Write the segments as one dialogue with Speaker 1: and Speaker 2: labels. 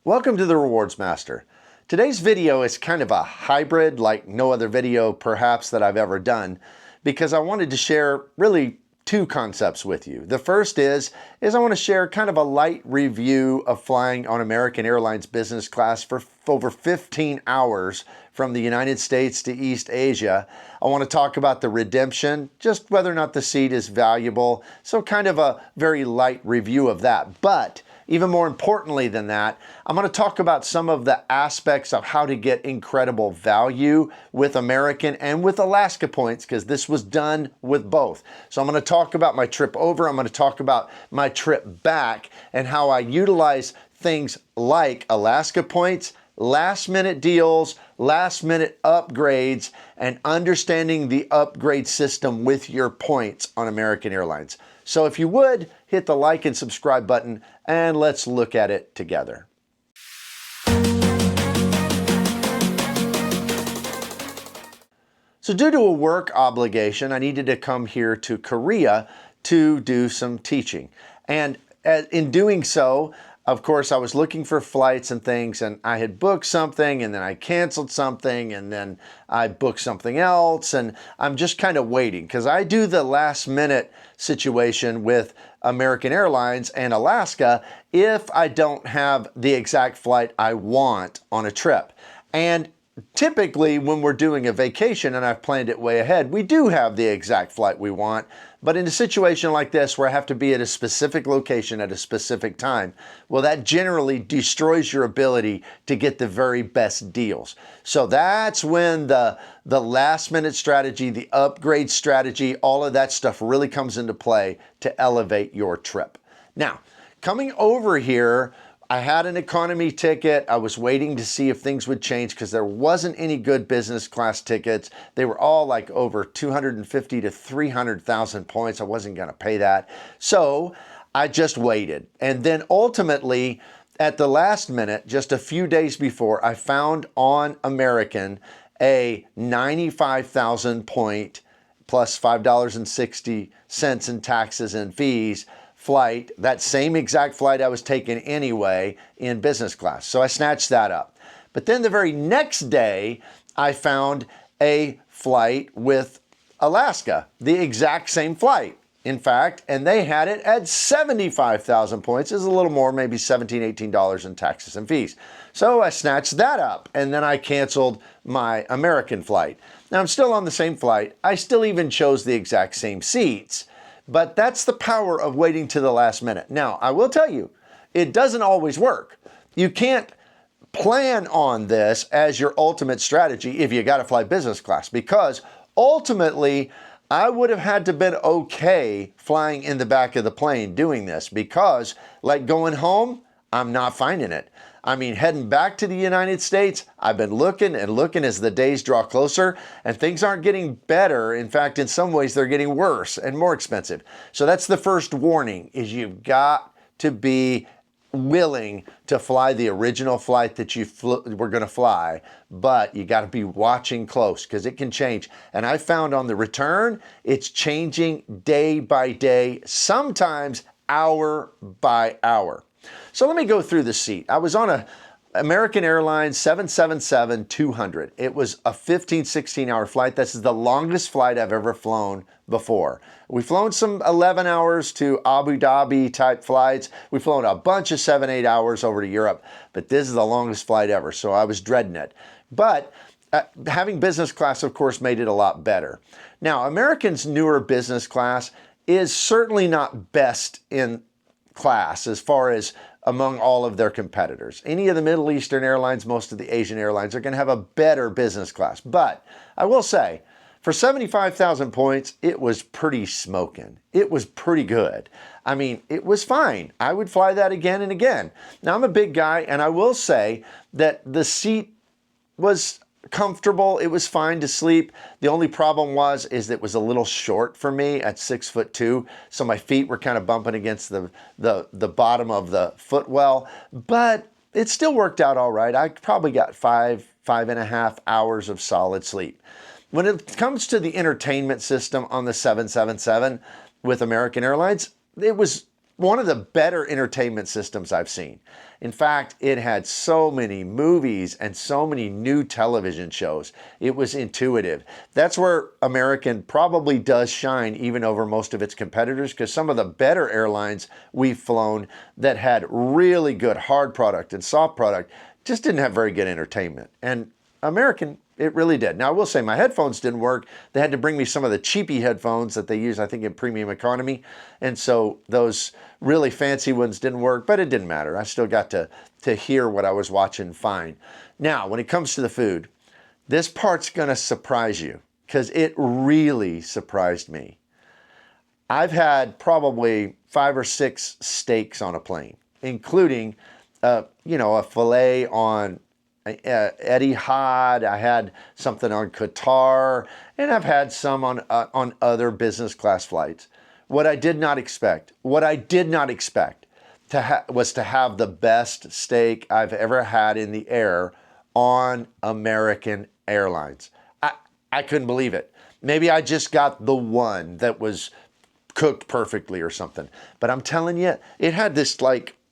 Speaker 1: Welcome to the Rewards Master. Today's video is kind of a hybrid like no other video perhaps that I've ever done because I wanted to share really two concepts with you. The first is I want to share kind of a light review of flying on American Airlines Business Class for over 15 hours from the United States to East Asia. I want to talk about the redemption, just whether or not the seat is valuable. So kind of a very light review of that. But even more importantly than that, I'm going to talk about some of the aspects of how to get incredible value with American and with Alaska points, because this was done with both. So I'm going to talk about my trip over, I'm going to talk about my trip back, and how I utilize things like Alaska points, last minute deals, last minute upgrades, and understanding the upgrade system with your points on American Airlines. So if you would, hit the like and subscribe button and let's look at it together. So due to a work obligation, I needed to come here to Korea to do some teaching. And in doing so, of course, I was looking for flights and things, and I had booked something, and then I canceled something, and then I booked something else, and I'm just kind of waiting because I do the last minute situation with American Airlines and Alaska if I don't have the exact flight I want on a trip. And typically when we're doing a vacation and I've planned it way ahead, we do have the exact flight we want. But in a situation like this where I have to be at a specific location at a specific time, well, that generally destroys your ability to get the very best deals. So that's when the last minute strategy, the upgrade strategy, all of that stuff really comes into play to elevate your trip. Now, coming over here, I had an economy ticket. I was waiting to see if things would change because there wasn't any good business class tickets. They were all like over 250 to 300,000 points. I wasn't going to pay that. So I just waited. And then ultimately, at the last minute, just a few days before, I found on American a 95,000 point plus $5.60 in taxes and fees flight, that same exact flight I was taking anyway in business class. So I snatched that up. But then the very next day, I found a flight with Alaska, the exact same flight, in fact, and they had it at 75,000 points. It's a little more, maybe $17, $18 in taxes and fees. So I snatched that up, and then I canceled my American flight. Now I'm still on the same flight. I still even chose the exact same seats. But that's the power of waiting to the last minute. Now, I will tell you, it doesn't always work. You can't plan on this as your ultimate strategy if you got to fly business class, because ultimately, I would have had to been okay flying in the back of the plane doing this, because like going home, I'm not finding it. I mean, heading back to the United States, I've been looking and looking as the days draw closer, and things aren't getting better. In fact, in some ways, they're getting worse and more expensive. So that's the first warning, is you've got to be willing to fly the original flight that you were going to fly, but you got to be watching close because it can change. And I found on the return, it's changing day by day, sometimes hour by hour. So let me go through the seat. I was on a American Airlines 777-200. It was a 15, 16-hour flight. This is the longest flight I've ever flown before. We've flown some 11 hours to Abu Dhabi type flights. We've flown a bunch of 7, 8 hours over to Europe, but this is the longest flight ever, so I was dreading it. But having business class, of course, made it a lot better. Now, American's newer business class is certainly not best in class as far as among all of their competitors. Any of the Middle Eastern airlines, most of the Asian airlines are going to have a better business class. But I will say, for 75,000 points, it was pretty smoking. It was pretty good. I mean, it was fine. I would fly that again and again. Now, I'm a big guy, and I will say that the seat was comfortable. It was fine to sleep. The only problem is it was a little short for me at 6'2", so my feet were kind of bumping against the bottom of the footwell, but it still worked out all right. I probably got 5.5 hours of solid sleep. When it comes to the entertainment system on the 777 with American Airlines, it was one of the better entertainment systems I've seen. In fact, it had so many movies and so many new television shows. It was intuitive. That's where American probably does shine even over most of its competitors, because some of the better airlines we've flown that had really good hard product and soft product just didn't have very good entertainment. And American, it really did. Now, I will say my headphones didn't work. They had to bring me some of the cheapy headphones that they use, I think, in premium economy. And so those really fancy ones didn't work, but it didn't matter. I still got to hear what I was watching fine. Now, when it comes to the food, this part's going to surprise you, because it really surprised me. I've had probably 5 or 6 steaks on a plane, including, a filet on Etihad. I had something on Qatar, and I've had some on other business class flights. What I did not expect was to have the best steak I've ever had in the air on American Airlines. I couldn't believe it. Maybe I just got the one that was cooked perfectly or something. But I'm telling you, it had this,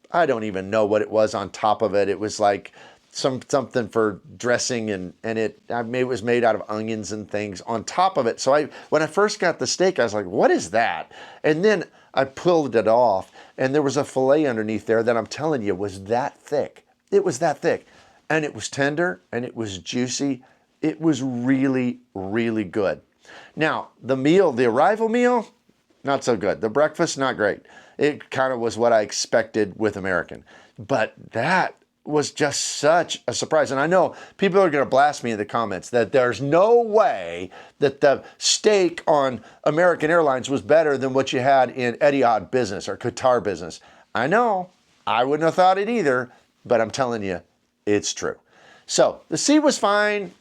Speaker 1: I don't even know what it was on top of it. It was like something for dressing, and it was made out of onions and things on top of it. So when I first got the steak, I was like, what is that? And then I pulled it off, and there was a filet underneath there that I'm telling you was that thick. It was that thick. And it was tender, and it was juicy. It was really, really good. Now, the arrival meal, not so good. The breakfast, not great. It kind of was what I expected with American. But that was just such a surprise. And I know people are going to blast me in the comments that there's no way that the steak on American Airlines was better than what you had in Etihad business or Qatar business. I know, I wouldn't have thought it either, but I'm telling you, it's true. So the seat was fine.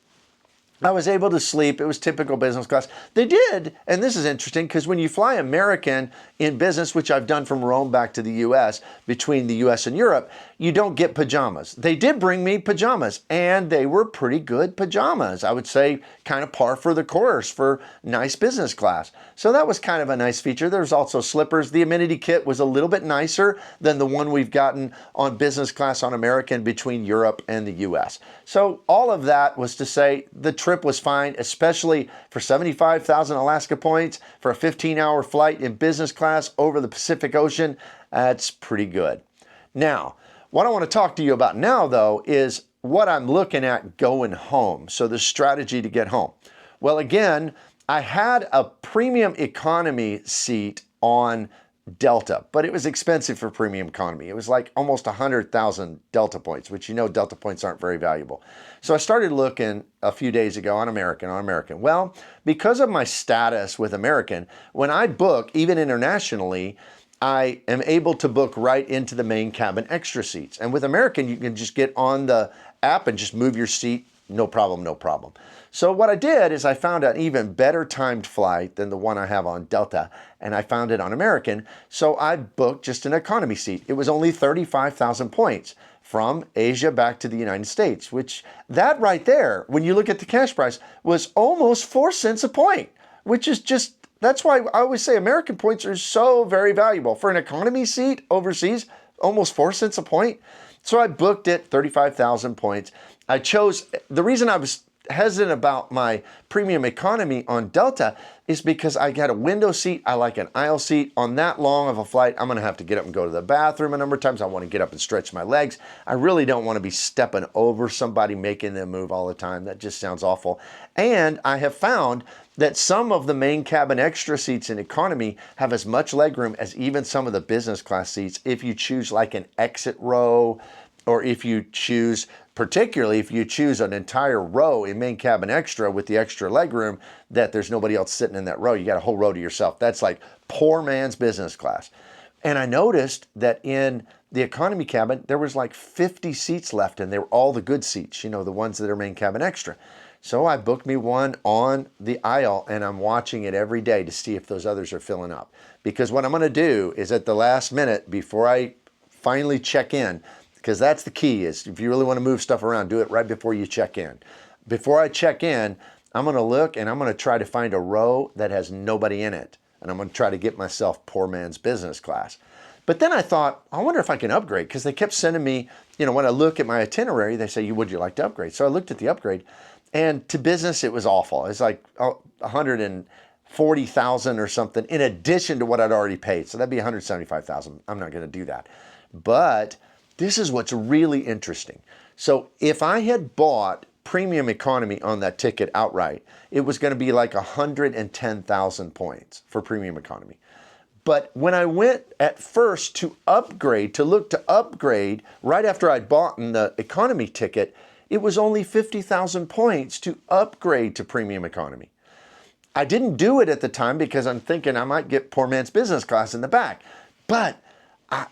Speaker 1: I was able to sleep. It was typical business class. They did, and this is interesting, because when you fly American in business, which I've done from Rome back to the U.S., between the U.S. and Europe, you don't get pajamas. They did bring me pajamas, and they were pretty good pajamas. I would say kind of par for the course for nice business class. So that was kind of a nice feature. There's also slippers. The amenity kit was a little bit nicer than the one we've gotten on business class on American between Europe and the U.S. So all of that was to say the trip was fine, especially for 75,000 Alaska points for a 15-hour flight in business class over the Pacific Ocean. That's pretty good. Now, what I want to talk to you about now, though, is what I'm looking at going home. So the strategy to get home. Well, again, I had a premium economy seat on Delta, but it was expensive for premium economy. It was like almost 100,000 Delta points, which Delta points aren't very valuable. So I started looking a few days ago on American. Well, because of my status with American, when I book, even internationally, I am able to book right into the main cabin extra seats. And with American, you can just get on the app and just move your seat. No problem, no problem. So what I did is I found an even better timed flight than the one I have on Delta, and I found it on American. So I booked just an economy seat. It was only 35,000 points from Asia back to the United States, which that right there, when you look at the cash price, was almost 4 cents a point, which is just, that's why I always say American points are so very valuable. For an economy seat overseas, almost 4 cents a point. So I booked it, 35,000 points. I chose, the reason I was hesitant about my premium economy on Delta is because I got a window seat. I like an aisle seat. On that long of a flight, I'm going to have to get up and go to the bathroom a number of times. I want to get up and stretch my legs. I really don't want to be stepping over somebody, making them move all the time. That just sounds awful. And I have found that some of the main cabin extra seats in economy have as much legroom as even some of the business class seats if you choose like an exit row, or if you choose, particularly if you choose an entire row in main cabin extra with the extra legroom, that there's nobody else sitting in that row. You got a whole row to yourself. That's like poor man's business class. And I noticed that in the economy cabin, there was like 50 seats left, and they were all the good seats, the ones that are main cabin extra. So I booked me one on the aisle, and I'm watching it every day to see if those others are filling up. Because what I'm going to do is at the last minute, before I finally check in, because that's the key, is if you really want to move stuff around, do it right before you check in. Before I check in, I'm going to look and I'm going to try to find a row that has nobody in it. And I'm going to try to get myself poor man's business class. But then I thought, I wonder if I can upgrade, because they kept sending me, when I look at my itinerary, they say, would you like to upgrade? So I looked at the upgrade, and to business, it was awful. It's like 140,000 or something in addition to what I'd already paid. So that'd be 175,000. I'm not going to do that. But this is what's really interesting. So if I had bought premium economy on that ticket outright, it was going to be like 110,000 points for premium economy. But when I went at first to upgrade, to look to upgrade right after I'd bought the economy ticket, it was only 50,000 points to upgrade to premium economy. I didn't do it at the time because I'm thinking I might get poor man's business class in the back. But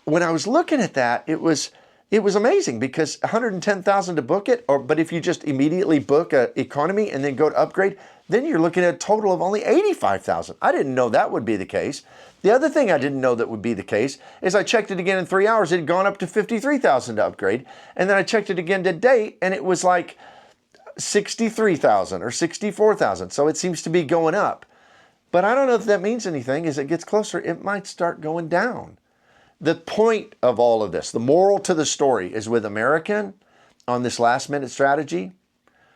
Speaker 1: when I was looking at that, it was amazing, because 110,000 to book it, but if you just immediately book a economy and then go to upgrade, then you're looking at a total of only 85,000. I didn't know that would be the case. The other thing I didn't know that would be the case is I checked it again in 3 hours. It had gone up to 53,000 to upgrade. And then I checked it again today, and it was like 63,000 or 64,000. So it seems to be going up. But I don't know if that means anything. As it gets closer, it might start going down. The point of all of this, the moral to the story, is with American on this last minute strategy,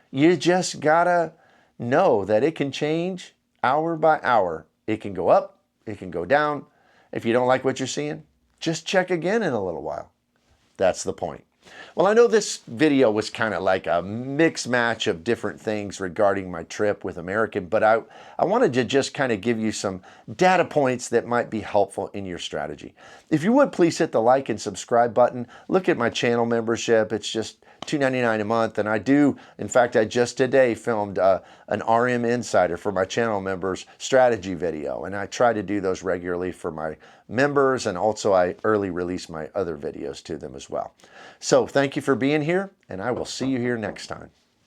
Speaker 1: you just gotta know that it can change hour by hour. It can go up, it can go down. If you don't like what you're seeing, just check again in a little while. That's the point. Well, I know this video was kind of like a mix match of different things regarding my trip with American, but I wanted to just kind of give you some data points that might be helpful in your strategy. If you would, please hit the like and subscribe button. Look at my channel membership. It's just $2.99 a month. And I just today filmed an RM Insider for my channel members strategy video. And I try to do those regularly for my members. And also I early release my other videos to them as well. So thank you for being here, and I will see you here next time.